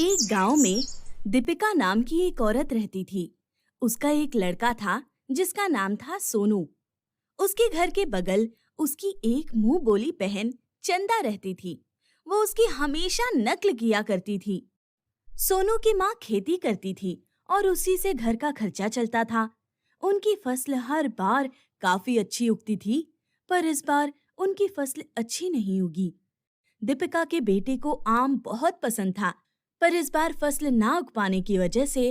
एक गांव में दीपिका नाम की एक औरत रहती थी। उसका एक लड़का था जिसका नाम था सोनू। उसके घर के बगल उसकी एक मुंह बोली बहन चंदा रहती थी। वो उसकी हमेशा नकल किया करती थी। सोनू की माँ खेती करती थी और उसी से घर का खर्चा चलता था। उनकी फसल हर बार काफी अच्छी उगती थी, पर इस बार उनकी फसल अच्छी नहीं उगी। दीपिका के बेटे को आम बहुत पसंद था, पर इस बार फसल ना उग पाने की वजह से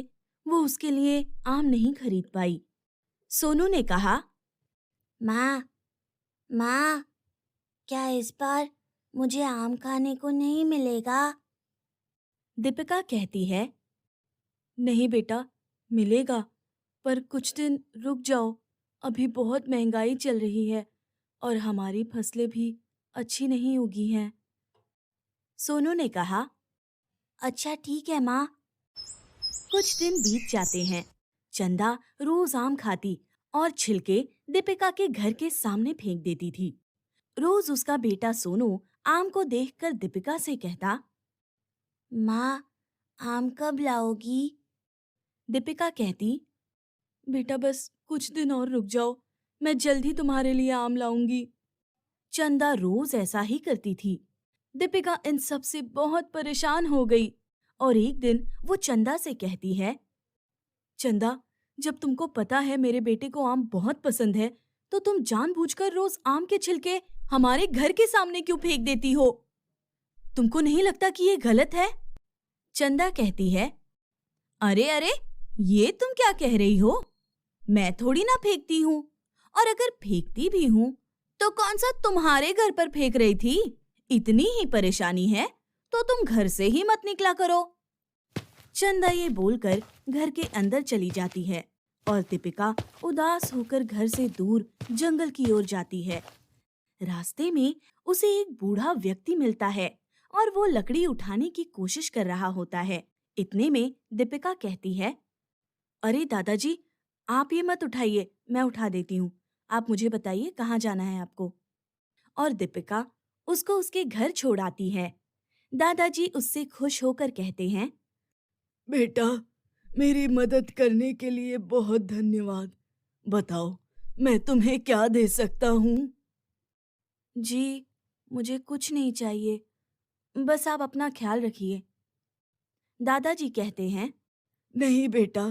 वो उसके लिए आम नहीं खरीद पाई। सोनू ने कहा, माँ, माँ, क्या इस बार मुझे आम खाने को नहीं मिलेगा? दीपिका कहती है, नहीं बेटा, मिलेगा, पर कुछ दिन रुक जाओ। अभी बहुत महंगाई चल रही है और हमारी फसलें भी अच्छी नहीं उगी हैं। सोनू ने कहा, अच्छा ठीक है माँ। कुछ दिन बीत जाते हैं। चंदा रोज आम खाती और छिलके दीपिका के घर के सामने फेंक देती थी। रोज उसका बेटा सोनू आम को देखकर दीपिका से कहता, माँ, आम कब लाओगी? दीपिका कहती, बेटा बस कुछ दिन और रुक जाओ, मैं जल्द ही तुम्हारे लिए आम लाऊंगी। चंदा रोज ऐसा ही करती थी। दीपिका इन सब से बहुत परेशान हो गई और एक दिन वो चंदा से कहती है, चंदा, जब तुमको पता है मेरे बेटे को आम बहुत पसंद है, तो तुम जानबूझकर रोज आम के छिलके हमारे घर के सामने क्यों फेंक देती हो? तुमको नहीं लगता कि ये गलत है? चंदा कहती है, अरे अरे, ये तुम क्या कह रही हो? मैं थोड़ी ना फेंकती हूँ, और अगर फेंकती भी हूँ तो कौन सा तुम्हारे घर पर फेंक रही थी? इतनी ही परेशानी है तो तुम घर से ही मत निकला करो। चंदा ये बोलकर घर के अंदर चली जाती है और दीपिका उदास होकर घर से दूर जंगल की ओर जाती है। रास्ते में उसे एक बूढ़ा व्यक्ति मिलता है और वो लकड़ी उठाने की कोशिश कर रहा होता है। इतने में दीपिका कहती है, अरे दादाजी, आप ये मत उठाइए, मैं उठा देती हूँ। आप मुझे बताइए कहाँ जाना है आपको। और दीपिका उसको उसके घर छोड़ आती है। दादाजी उससे खुश होकर कहते हैं, बेटा, मेरी मदद करने के लिए बहुत धन्यवाद। बताओ, मैं तुम्हें क्या दे सकता हूँ? जी, मुझे कुछ नहीं चाहिए, बस आप अपना ख्याल रखिए। दादाजी कहते हैं, नहीं बेटा,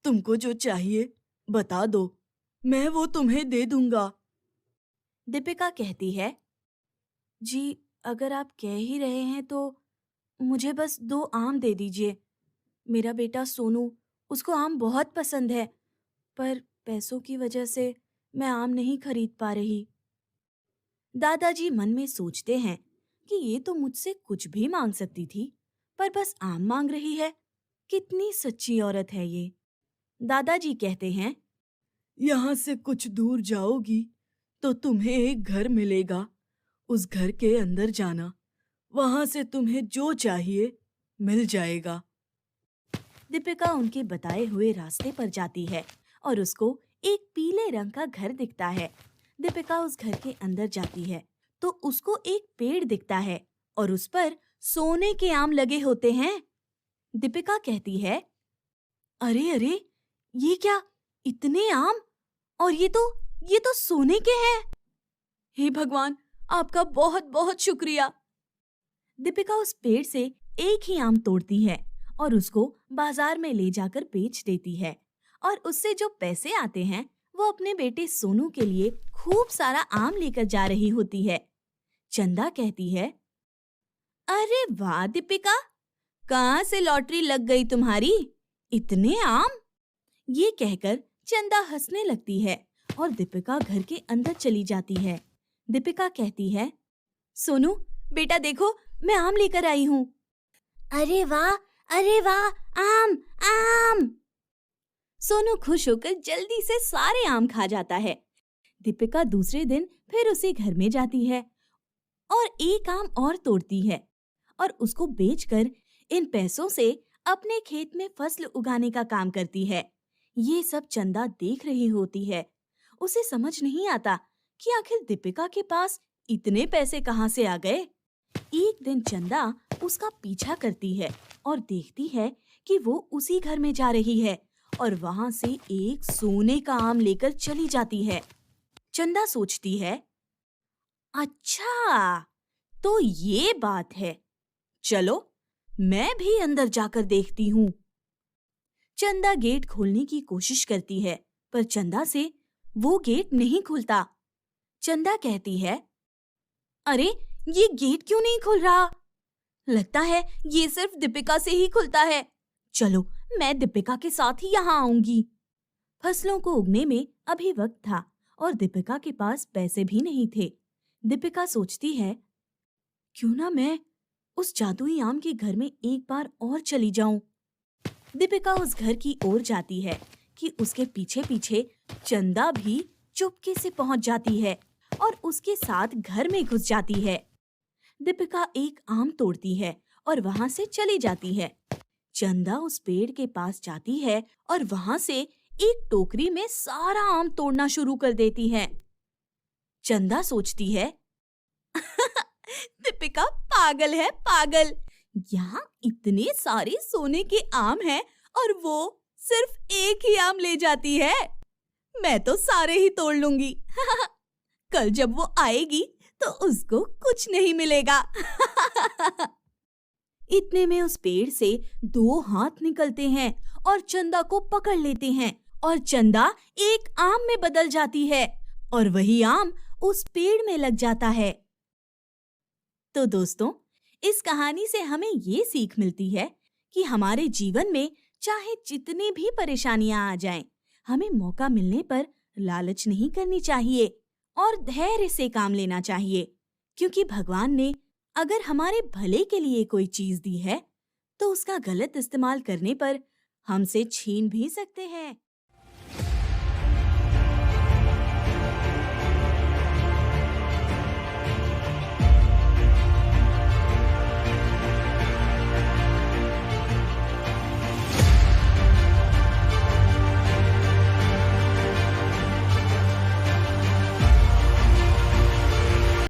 तुमको जो चाहिए बता दो, मैं वो तुम्हें दे दूंगा। दीपिका कहती है, जी, अगर आप कह ही रहे हैं तो मुझे बस 2 आम दे दीजिए। मेरा बेटा सोनू, उसको आम बहुत पसंद है, पर पैसों की वजह से मैं आम नहीं खरीद पा रही। दादाजी मन में सोचते हैं कि ये तो मुझसे कुछ भी मांग सकती थी, पर बस आम मांग रही है। कितनी सच्ची औरत है ये। दादाजी कहते हैं, यहाँ से कुछ दूर जाओगी तो तुम्हें एक घर मिलेगा। उस घर के अंदर जाना, वहां से तुम्हें जो चाहिए मिल जाएगा। दीपिका उनके बताए हुए रास्ते पर जाती है और उसको एक पीले रंग का घर दिखता है। दीपिका उस घर के अंदर जाती है तो उसको एक पेड़ दिखता है और उस पर सोने के आम लगे होते हैं। दीपिका कहती है, अरे अरे, ये क्या, इतने आम, और ये तो सोने के हैं। हे भगवान, आपका बहुत बहुत शुक्रिया। दीपिका उस पेड़ से एक ही आम तोड़ती है और उसको बाजार में ले जाकर बेच देती है, और उससे जो पैसे आते हैं वो अपने बेटे सोनू के लिए खूब सारा आम लेकर जा रही होती है। चंदा कहती है, अरे वाह दीपिका, कहाँ से लॉटरी लग गई तुम्हारी? इतने आम? ये कहकर चंदा हंसने लगती है और दीपिका घर के अंदर चली जाती है। दीपिका कहती है, सोनू बेटा देखो, मैं आम लेकर आई हूँ। अरे वाह, अरे वाह, आम, आम! सोनू खुश होकर जल्दी से सारे आम खा जाता है। दीपिका दूसरे दिन फिर उसी घर में जाती है और एक आम और तोड़ती है और उसको बेचकर इन पैसों से अपने खेत में फसल उगाने का काम करती है। ये सब चंदा देख रही होती है। उसे समझ नहीं आता कि आखिर दीपिका के पास इतने पैसे कहाँ से आ गए। एक दिन चंदा उसका पीछा करती है और देखती है कि वो उसी घर में जा रही है और वहां से एक सोने का आम लेकर चली जाती है। चंदा सोचती है, अच्छा, तो ये बात है। चलो, मैं भी अंदर जाकर देखती हूँ। चंदा गेट खोलने की कोशिश करती है, पर चंदा से वो गेट नहीं खुलता। चंदा कहती है, अरे, ये गेट क्यों नहीं खुल रहा? लगता है ये सिर्फ दीपिका से ही खुलता है। चलो, मैं दीपिका के साथ ही यहाँ आऊंगी। फसलों को उगने में अभी वक्त था और दीपिका के पास पैसे भी नहीं थे। दीपिका सोचती है, क्यों ना मैं उस जादुई आम के घर में एक बार और चली जाऊं। दीपिका उस घर की ओर जाती है कि उसके पीछे पीछे चंदा भी चुपके से पहुंच जाती है और उसके साथ घर में घुस जाती है। दीपिका एक आम तोड़ती है और वहां से चली जाती है। चंदा उस पेड़ के पास जाती है और वहां से एक टोकरी में सारा आम तोड़ना शुरू कर देती है। चंदा सोचती है, दीपिका पागल है, पागल। यहाँ इतने सारे सोने के आम हैं और वो सिर्फ एक ही आम ले जाती है। मैं तो सारे ही तोड़ लूंगी। कल जब वो आएगी तो उसको कुछ नहीं मिलेगा। इतने में उस पेड़ से 2 हाथ निकलते हैं और चंदा को पकड़ लेते हैं और चंदा एक आम में बदल जाती है और वही आम उस पेड़ में लग जाता है। तो दोस्तों, इस कहानी से हमें ये सीख मिलती है कि हमारे जीवन में चाहे जितनी भी परेशानियां आ जाएं, हमें मौका मिलने पर लालच नहीं करनी चाहिए और धैर्य से काम लेना चाहिए, क्योंकि भगवान ने अगर हमारे भले के लिए कोई चीज दी है तो उसका गलत इस्तेमाल करने पर हमसे छीन भी सकते हैं।